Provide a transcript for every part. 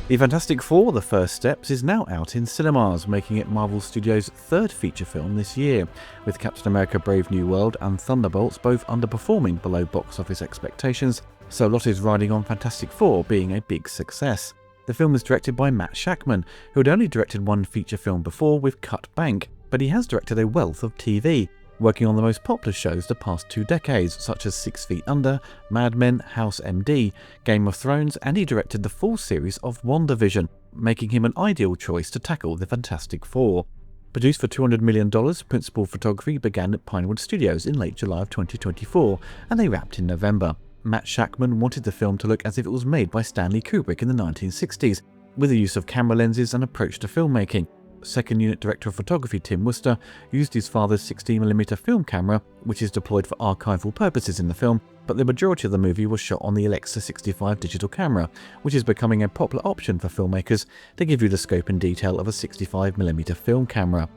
The Fantastic Four: The First Steps is now out in cinemas, making it Marvel Studios' third feature film this year, with Captain America: Brave New World and Thunderbolts both underperforming below box office expectations, so a lot is riding on Fantastic Four being a big success. The film is directed by Matt Shakman, who had only directed one feature film before with Cut Bank, but he has directed a wealth of TV, working on the most popular shows the past 2 decades, such as 6 Feet Under, Mad Men, House MD, Game of Thrones, and he directed the full series of WandaVision, making him an ideal choice to tackle the Fantastic Four. Produced for $200 million, principal photography began at Pinewood Studios in late July of 2024, and they wrapped in November. Matt Shakman wanted the film to look as if it was made by Stanley Kubrick in the 1960s, with the use of camera lenses and approach to filmmaking. Second unit director of photography Tim Worcester used his father's 16mm film camera, which is deployed for archival purposes in the film, but the majority of the movie was shot on the Alexa 65 digital camera, which is becoming a popular option for filmmakers to give you the scope and detail of a 65mm film camera.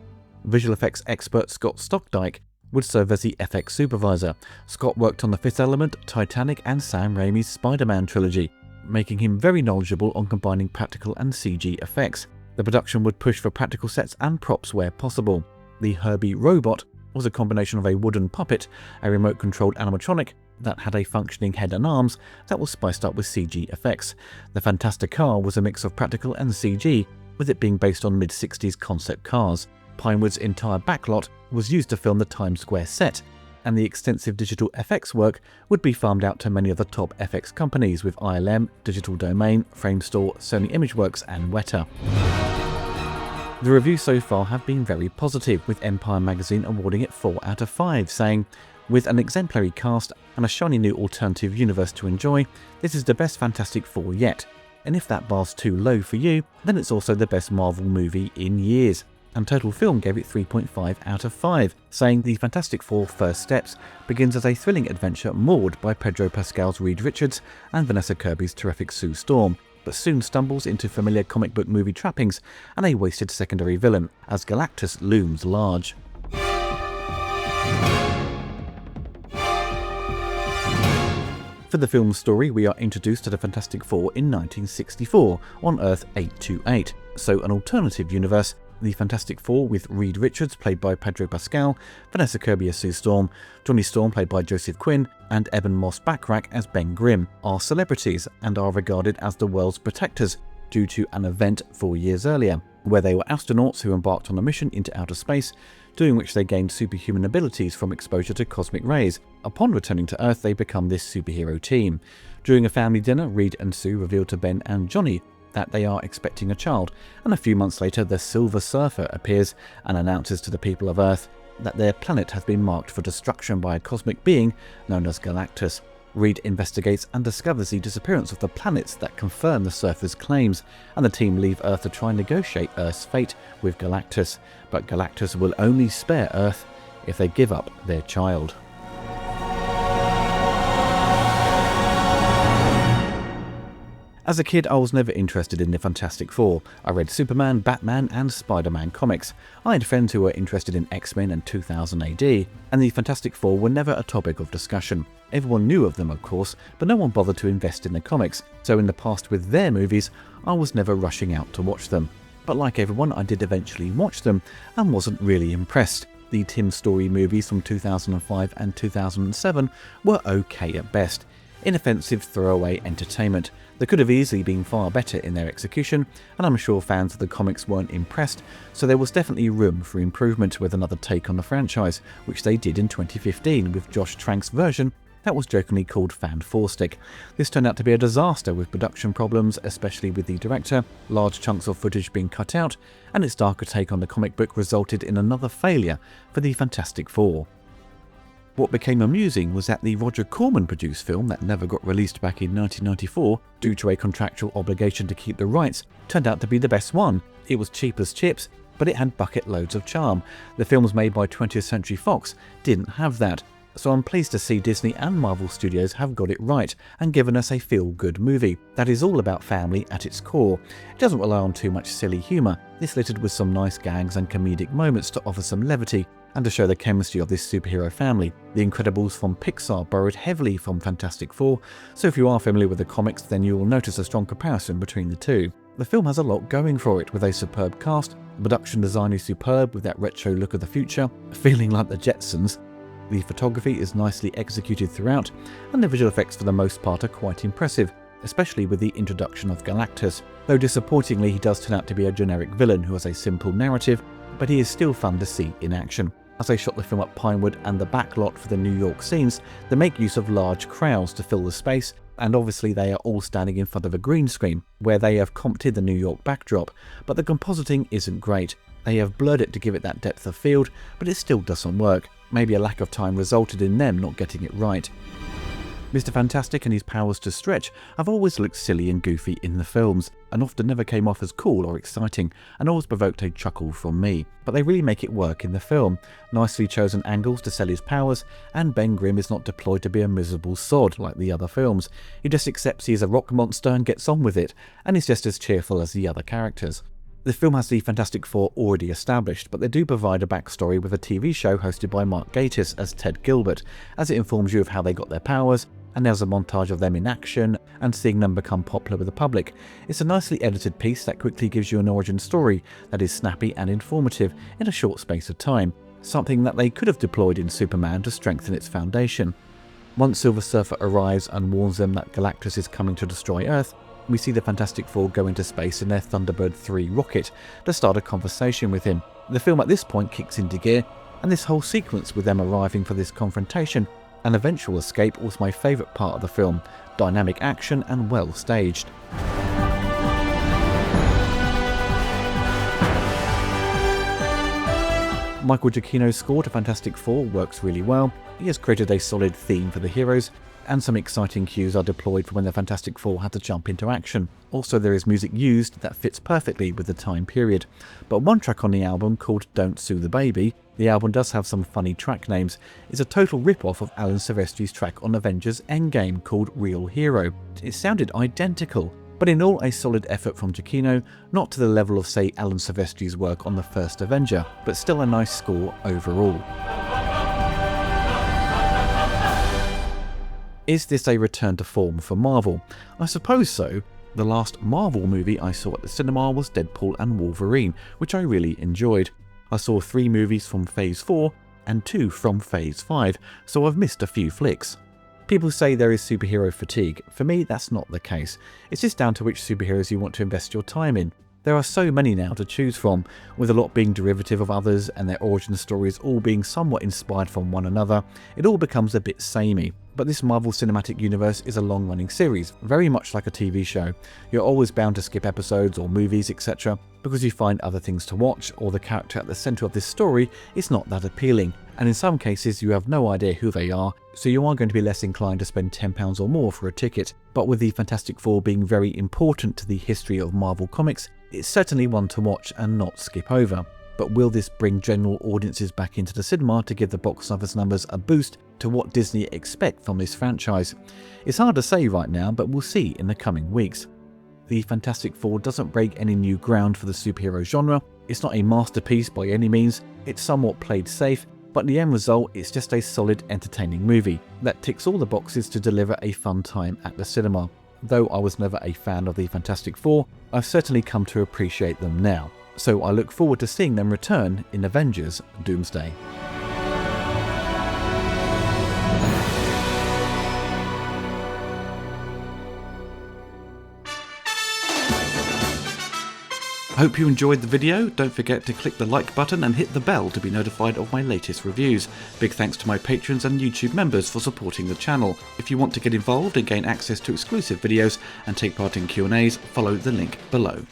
Visual effects expert Scott Stockdike would serve as the FX supervisor. Scott worked on The Fifth Element, Titanic, and Sam Raimi's Spider-Man trilogy, making him very knowledgeable on combining practical and CG effects. The production would push for practical sets and props where possible. The Herbie robot was a combination of a wooden puppet, a remote-controlled animatronic that had a functioning head and arms that was spiced up with CG effects. The Fantastic Car was a mix of practical and CG, with it being based on mid-60s concept cars. Pinewood's entire backlot was used to film the Times Square set, and the extensive digital FX work would be farmed out to many of the top FX companies with ILM, Digital Domain, Framestore, Sony Imageworks, and Weta. The reviews so far have been very positive, with Empire magazine awarding it 4 out of 5, saying, "With an exemplary cast and a shiny new alternative universe to enjoy, this is the best Fantastic Four yet. And if that bar's too low for you, then it's also the best Marvel movie in years." And Total Film gave it 3.5 out of 5, saying The Fantastic Four: First Steps begins as a thrilling adventure moored by Pedro Pascal's Reed Richards and Vanessa Kirby's terrific Sue Storm, but soon stumbles into familiar comic book movie trappings and a wasted secondary villain, as Galactus looms large. For the film's story, we are introduced to the Fantastic Four in 1964 on Earth 828, so an alternative universe. The Fantastic Four, with Reed Richards played by Pedro Pascal, Vanessa Kirby as Sue Storm, Johnny Storm played by Joseph Quinn, and Eben Moss Backrack as Ben Grimm, are celebrities and are regarded as the world's protectors due to an event 4 years earlier, where they were astronauts who embarked on a mission into outer space, doing which they gained superhuman abilities from exposure to cosmic rays. Upon returning to Earth, they become this superhero team. During a family dinner, Reed and Sue reveal to Ben and Johnny that they are expecting a child, and a few months later the Silver Surfer appears and announces to the people of Earth that their planet has been marked for destruction by a cosmic being known as Galactus. Reed investigates and discovers the disappearance of the planets that confirm the Surfer's claims, and the team leave Earth to try and negotiate Earth's fate with Galactus, but Galactus will only spare Earth if they give up their child. As a kid, I was never interested in the Fantastic Four. I read Superman, Batman, and Spider-Man comics. I had friends who were interested in X-Men and 2000 AD, and the Fantastic Four were never a topic of discussion. Everyone knew of them, of course, but no one bothered to invest in the comics, so in the past with their movies, I was never rushing out to watch them. But like everyone, I did eventually watch them, and wasn't really impressed. The Tim Story movies from 2005 and 2007 were okay at best. Inoffensive throwaway entertainment. They could have easily been far better in their execution, and I'm sure fans of the comics weren't impressed, so there was definitely room for improvement with another take on the franchise, which they did in 2015 with Josh Trank's version that was jokingly called Fan-4-Stick. This turned out to be a disaster with production problems, especially with the director, large chunks of footage being cut out, and its darker take on the comic book resulted in another failure for the Fantastic Four. What became amusing was that the Roger Corman-produced film that never got released back in 1994 due to a contractual obligation to keep the rights turned out to be the best one. It was cheap as chips, but it had bucket loads of charm. The films made by 20th Century Fox didn't have that. So I'm pleased to see Disney and Marvel Studios have got it right and given us a feel-good movie that is all about family at its core. It doesn't rely on too much silly humour. It's littered with some nice gags and comedic moments to offer some levity and to show the chemistry of this superhero family. The Incredibles from Pixar borrowed heavily from Fantastic Four, so if you are familiar with the comics then you will notice a strong comparison between the two. The film has a lot going for it, with a superb cast, the production design is superb with that retro look of the future, feeling like the Jetsons. The photography is nicely executed throughout, and the visual effects for the most part are quite impressive, especially with the introduction of Galactus, though disappointingly he does turn out to be a generic villain who has a simple narrative, but he is still fun to see in action. As they shot the film at Pinewood and the backlot for the New York scenes, they make use of large crowds to fill the space, and obviously they are all standing in front of a green screen, where they have comped the New York backdrop, but the compositing isn't great. They have blurred it to give it that depth of field, but it still doesn't work. Maybe a lack of time resulted in them not getting it right. Mr. Fantastic and his powers to stretch have always looked silly and goofy in the films, and often never came off as cool or exciting, and always provoked a chuckle from me. But they really make it work in the film. Nicely chosen angles to sell his powers, and Ben Grimm is not deployed to be a miserable sod like the other films. He just accepts he is a rock monster and gets on with it, and is just as cheerful as the other characters. The film has the Fantastic Four already established, but they do provide a backstory with a TV show hosted by Mark Gatiss as Ted Gilbert, as it informs you of how they got their powers, and there's a montage of them in action and seeing them become popular with the public. It's a nicely edited piece that quickly gives you an origin story that is snappy and informative in a short space of time, something that they could have deployed in Superman to strengthen its foundation. Once Silver Surfer arrives and warns them that Galactus is coming to destroy Earth, we see the Fantastic Four go into space in their Thunderbird 3 rocket to start a conversation with him. The film at this point kicks into gear, and this whole sequence with them arriving for this confrontation and eventual escape was my favourite part of the film, dynamic action and well staged. Michael Giacchino's score to Fantastic Four works really well. He has created a solid theme for the heroes, and some exciting cues are deployed for when the Fantastic Four had to jump into action. Also, there is music used that fits perfectly with the time period. But one track on the album, called Don't Sue the Baby, the album does have some funny track names, is a total rip-off of Alan Silvestri's track on Avengers Endgame called Real Hero. It sounded identical, but in all a solid effort from Giacchino, not to the level of say Alan Silvestri's work on the first Avenger, but still a nice score overall. Is this a return to form for Marvel? I suppose so. The last Marvel movie I saw at the cinema was Deadpool and Wolverine, which I really enjoyed. I saw 3 movies from Phase 4 and 2 from Phase 5, so I've missed a few flicks. People say there is superhero fatigue. For me, that's not the case. It's just down to which superheroes you want to invest your time in. There are so many now to choose from, with a lot being derivative of others and their origin stories all being somewhat inspired from one another. It all becomes a bit samey. But this Marvel Cinematic Universe is a long-running series, very much like a TV show. You're always bound to skip episodes or movies, etc., because you find other things to watch, or the character at the centre of this story is not that appealing, and in some cases you have no idea who they are, so you are going to be less inclined to spend £10 or more for a ticket. But with the Fantastic Four being very important to the history of Marvel Comics, it's certainly one to watch and not skip over. But will this bring general audiences back into the cinema to give the box office numbers a boost to what Disney expect from this franchise? It's hard to say right now, but we'll see in the coming weeks. The Fantastic Four doesn't break any new ground for the superhero genre. It's not a masterpiece by any means, it's somewhat played safe, but the end result is just a solid, entertaining movie that ticks all the boxes to deliver a fun time at the cinema. Though I was never a fan of the Fantastic Four, I've certainly come to appreciate them now. So I look forward to seeing them return in Avengers Doomsday. Hope you enjoyed the video. Don't forget to click the like button and hit the bell to be notified of my latest reviews. Big thanks to my patrons and YouTube members for supporting the channel. If you want to get involved and gain access to exclusive videos and take part in Q&As, follow the link below.